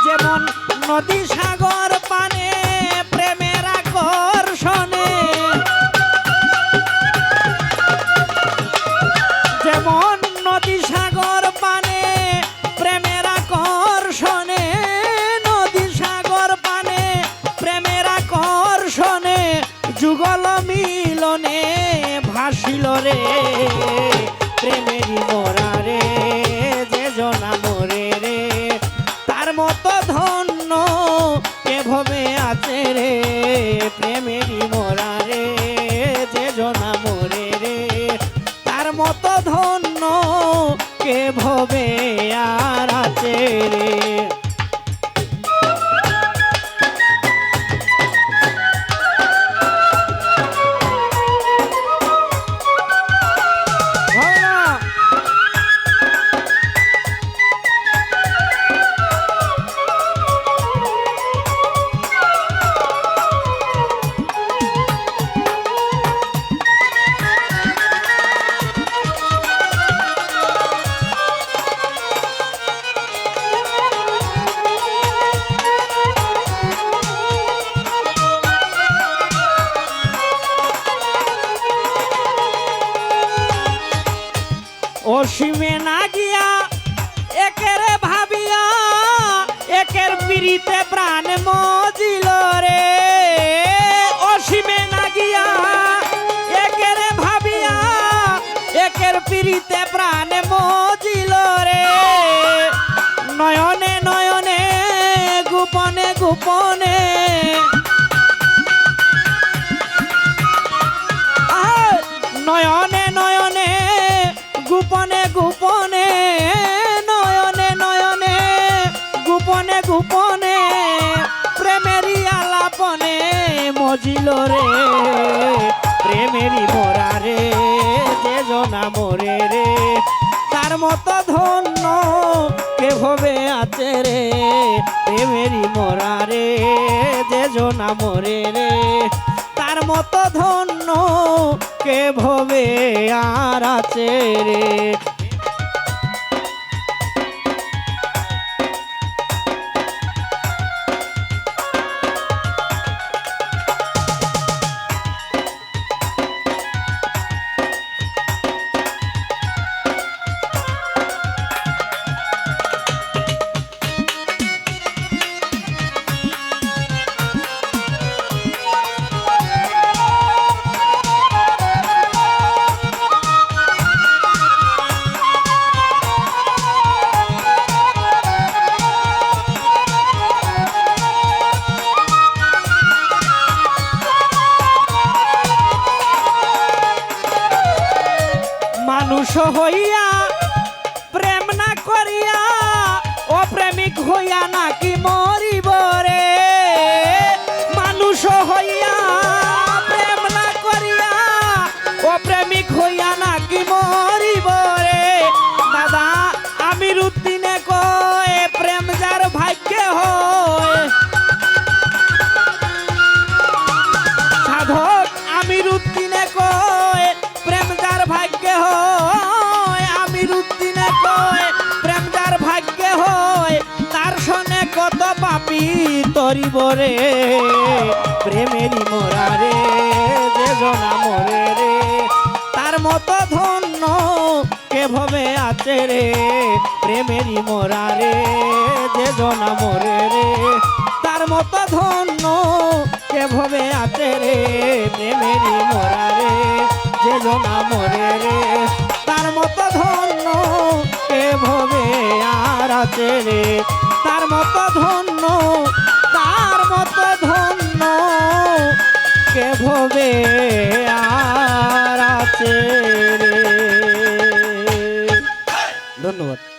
যেমন নদী সাগর পানে প্রেমের আকর্ষণে, যেমন নদী সাগর পানে প্রেমের আকর্ষণে, নদী সাগর পানে প্রেমের আকর্ষণে যুগল মিলনে ভাসিল রে প্রেমেরই মোরা রে, যে জনা মোরে রে তার মতো ধন্য কে ভবে আছে রে প্রেমেরই মোরা রে, যে জনা মোরে রে তার মতো ধন্য কে ভবে আর আছে রে। অসীমে না গিয়া একের ভাবিয়া একের পিড়িতে প্রাণ মজিল রে, অসীমে না গিয়া একের ভাবিয়া একের পিড়িতে প্রাণ মজিল রে, নয়নে নয়নে গোপনে গোপনে নয়নে নয়নে গোপনে গোপনে নয়নে নয়নে গোপনে গোপনে প্রেমেরই আলাপনে মজিল রে প্রেমেরই মোরা রে, যে জনা মোরে রে তার মতো ধন্য কে ভবে আছে রে প্রেমেরই মোরা রে, যে জনা মোরে রে তার মতো ধন্য কে ভবে আর আছে রে। মানুষ হইয়া প্রেম না করিয়া অপ্রেমিক হইয়া নাকি মরিব রে, মানুষ হইয়া প্রেম না করিয়া অপ্রেমিক হইয়া নাকি মরিব রে, দাদা আমির উদ্দিনে কয় প্রেম যার ভাগ্যে হয়, সাধক আমির উদ্দিনে কয় প্রেম যার ভাগ্যে হয়, আমির উদ্দিনে কয় প্রেম যার ভাগ্যে হয় তার সনে কত পাপী তরিব রে প্রেমেরই মোরা রে, যে জনা মোরে রে তার মতো ধন্য কে ভবে আছে রে প্রেমেরই মোরা রে, যে জনা মোরে রে তার মতো ধন্য কে ভবে আছে রে প্রেমেরই মোরা রে, যে জনা মোরে রে তার মতো ধন্য কে ভবে আর আছে রে, তার মতো ধন্য তার মতো ধন্য কে ভবে আর আছে রে। ধন্যবাদ।